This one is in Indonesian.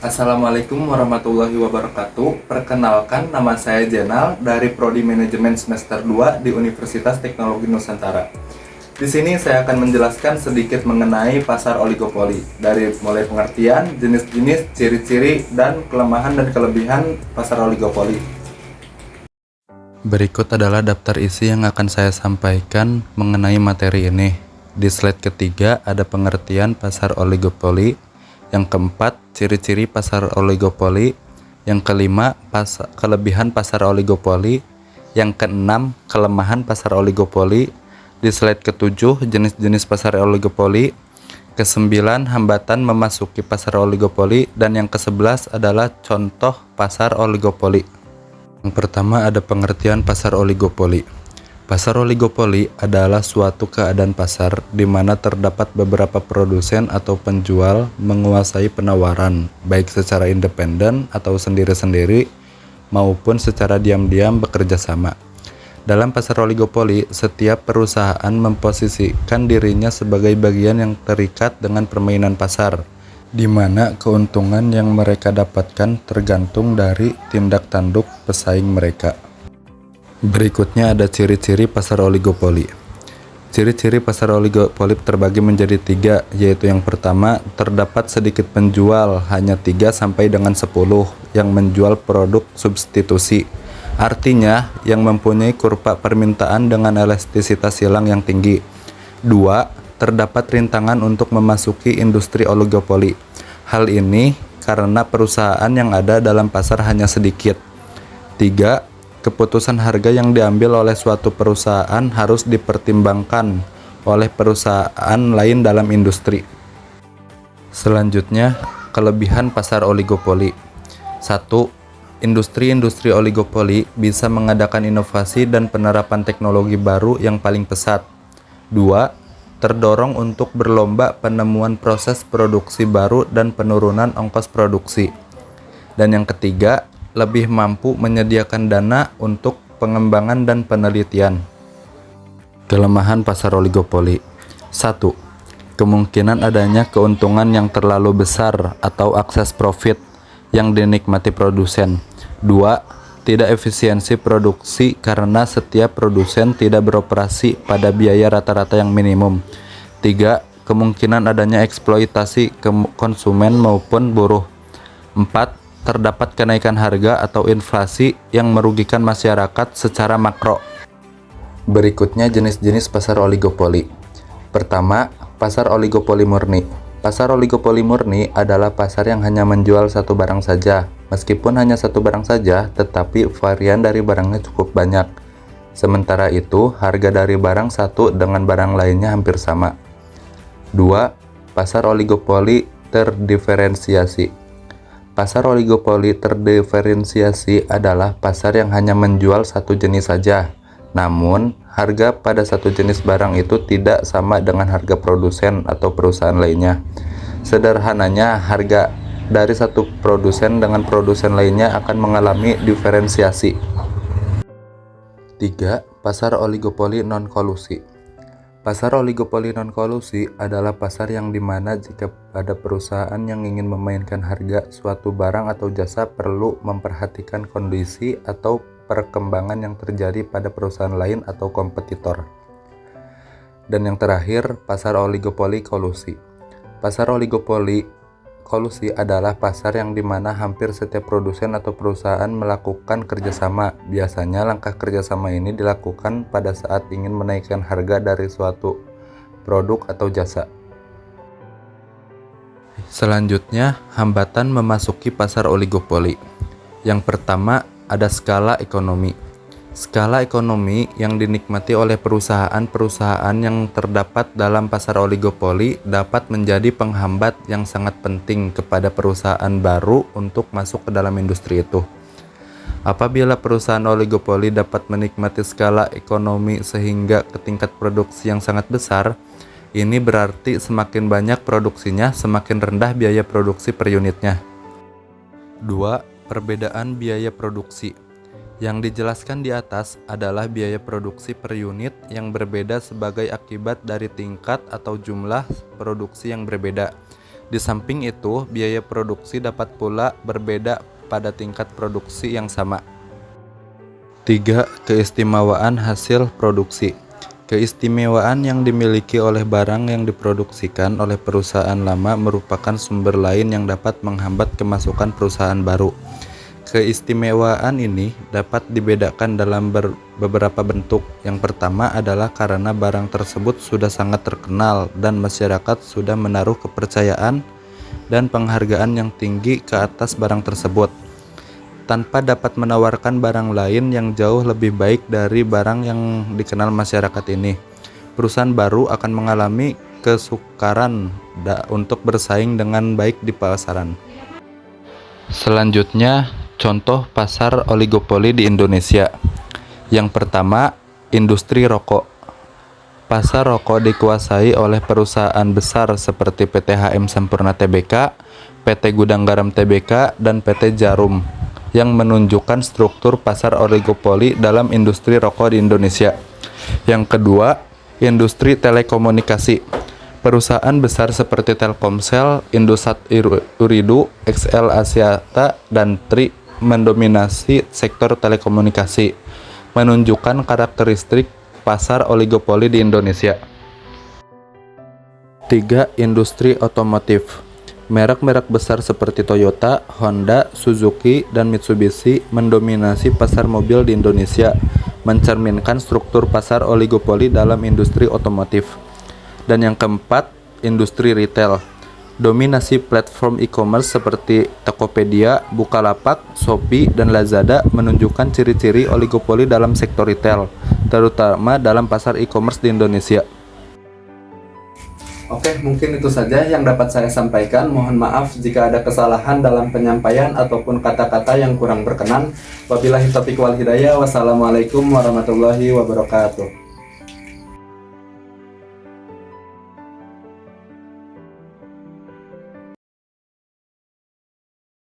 Assalamualaikum warahmatullahi wabarakatuh. Perkenalkan, nama saya Jenal dari Prodi Manajemen Semester 2 di Universitas Teknologi Nusantara. Di sini saya akan menjelaskan sedikit mengenai pasar oligopoli, dari mulai pengertian, jenis-jenis, ciri-ciri, dan kelemahan dan kelebihan pasar oligopoli. Berikut adalah daftar isi yang akan saya sampaikan mengenai materi ini. Di slide ketiga ada pengertian pasar oligopoli. Yang keempat, ciri-ciri pasar oligopoli. Yang kelima, kelebihan pasar oligopoli. Yang keenam, kelemahan pasar oligopoli. Di slide ketujuh, jenis-jenis pasar oligopoli. Kesembilan, hambatan memasuki pasar oligopoli. Dan yang ke-11 adalah contoh pasar oligopoli. Yang pertama ada pengertian pasar oligopoli. Pasar oligopoli adalah suatu keadaan pasar di mana terdapat beberapa produsen atau penjual menguasai penawaran, baik secara independen atau sendiri-sendiri maupun secara diam-diam bekerja sama. Dalam pasar oligopoli, setiap perusahaan memposisikan dirinya sebagai bagian yang terikat dengan permainan pasar, di mana keuntungan yang mereka dapatkan tergantung dari tindak tanduk pesaing mereka. Berikutnya ada ciri-ciri pasar oligopoli. Ciri-ciri pasar oligopoli terbagi menjadi 3, yaitu yang pertama, terdapat sedikit penjual, hanya 3 sampai dengan 10 yang menjual produk substitusi. Artinya, yang mempunyai kurva permintaan dengan elastisitas silang yang tinggi. 2, terdapat rintangan untuk memasuki industri oligopoli. Hal ini karena perusahaan yang ada dalam pasar hanya sedikit. 3, keputusan harga yang diambil oleh suatu perusahaan harus dipertimbangkan oleh perusahaan lain dalam industri. Selanjutnya, kelebihan pasar oligopoli. 1. Industri-industri oligopoli bisa mengadakan inovasi dan penerapan teknologi baru yang paling pesat. 2. Terdorong untuk berlomba penemuan proses produksi baru dan penurunan ongkos produksi. Dan yang ketiga, lebih mampu menyediakan dana untuk pengembangan dan penelitian. Kelemahan pasar oligopoli. 1. Kemungkinan adanya keuntungan yang terlalu besar atau akses profit yang dinikmati produsen. 2. Tidak efisiensi produksi karena setiap produsen tidak beroperasi pada biaya rata-rata yang minimum. 3. Kemungkinan adanya eksploitasi konsumen maupun buruh. 4. Terdapat kenaikan harga atau inflasi yang merugikan masyarakat secara makro. Berikutnya jenis-jenis pasar oligopoli. Pertama, pasar oligopoli murni. Pasar oligopoli murni adalah pasar yang hanya menjual satu barang saja. Meskipun hanya satu barang saja, tetapi varian dari barangnya cukup banyak. Sementara itu, harga dari barang satu dengan barang lainnya hampir sama. 2. Pasar oligopoli terdiferensiasi. Pasar oligopoli terdiferensiasi adalah pasar yang hanya menjual satu jenis saja. Namun, harga pada satu jenis barang itu tidak sama dengan harga produsen atau perusahaan lainnya. Sederhananya, harga dari satu produsen dengan produsen lainnya akan mengalami diferensiasi. 3. Pasar oligopoli non-kolusi. Pasar oligopoli non-kolusi adalah pasar yang dimana jika ada perusahaan yang ingin memainkan harga suatu barang atau jasa perlu memperhatikan kondisi atau perkembangan yang terjadi pada perusahaan lain atau kompetitor. Dan yang terakhir, pasar oligopoli kolusi. Pasar oligopoli kolusi adalah pasar yang dimana hampir setiap produsen atau perusahaan melakukan kerjasama. Biasanya langkah kerjasama ini dilakukan pada saat ingin menaikkan harga dari suatu produk atau jasa. Selanjutnya, hambatan memasuki pasar oligopoli. Yang pertama, ada skala ekonomi. Skala ekonomi yang dinikmati oleh perusahaan-perusahaan yang terdapat dalam pasar oligopoli dapat menjadi penghambat yang sangat penting kepada perusahaan baru untuk masuk ke dalam industri itu. Apabila perusahaan oligopoli dapat menikmati skala ekonomi sehingga ke tingkat produksi yang sangat besar, ini berarti semakin banyak produksinya, semakin rendah biaya produksi per unitnya. 2. Perbedaan biaya produksi. Yang dijelaskan di atas adalah biaya produksi per unit yang berbeda sebagai akibat dari tingkat atau jumlah produksi yang berbeda. Di samping itu, biaya produksi dapat pula berbeda pada tingkat produksi yang sama. 3. Keistimewaan hasil produksi. Keistimewaan yang dimiliki oleh barang yang diproduksikan oleh perusahaan lama merupakan sumber lain yang dapat menghambat kemasukan perusahaan baru. Keistimewaan ini dapat dibedakan dalam beberapa bentuk. Yang pertama adalah karena barang tersebut sudah sangat terkenal dan masyarakat sudah menaruh kepercayaan dan penghargaan yang tinggi ke atas barang tersebut, tanpa dapat menawarkan barang lain yang jauh lebih baik dari barang yang dikenal masyarakat ini. Perusahaan baru akan mengalami kesukaran untuk bersaing dengan baik di pasaran. Selanjutnya, contoh pasar oligopoli di Indonesia. Yang pertama, industri rokok. Pasar rokok dikuasai oleh perusahaan besar seperti PT HM Sampurna Tbk, PT Gudang Garam Tbk, dan PT Djarum, yang menunjukkan struktur pasar oligopoli dalam industri rokok di Indonesia. Yang kedua, industri telekomunikasi. Perusahaan besar seperti Telkomsel, Indosat Ooredoo, XL Axiata, dan Tri mendominasi sektor telekomunikasi, menunjukkan karakteristik pasar oligopoli di Indonesia. 3. Industri otomotif. Merek-merek besar seperti Toyota, Honda, Suzuki, dan Mitsubishi mendominasi pasar mobil di Indonesia, mencerminkan struktur pasar oligopoli dalam industri otomotif. Dan yang keempat, industri retail. Dominasi platform e-commerce seperti Tokopedia, Bukalapak, Shopee, dan Lazada menunjukkan ciri-ciri oligopoli dalam sektor retail, terutama dalam pasar e-commerce di Indonesia. Oke, mungkin itu saja yang dapat saya sampaikan. Mohon maaf jika ada kesalahan dalam penyampaian ataupun kata-kata yang kurang berkenan. Wabillahi taufiq wal hidayah. Wassalamualaikum warahmatullahi wabarakatuh.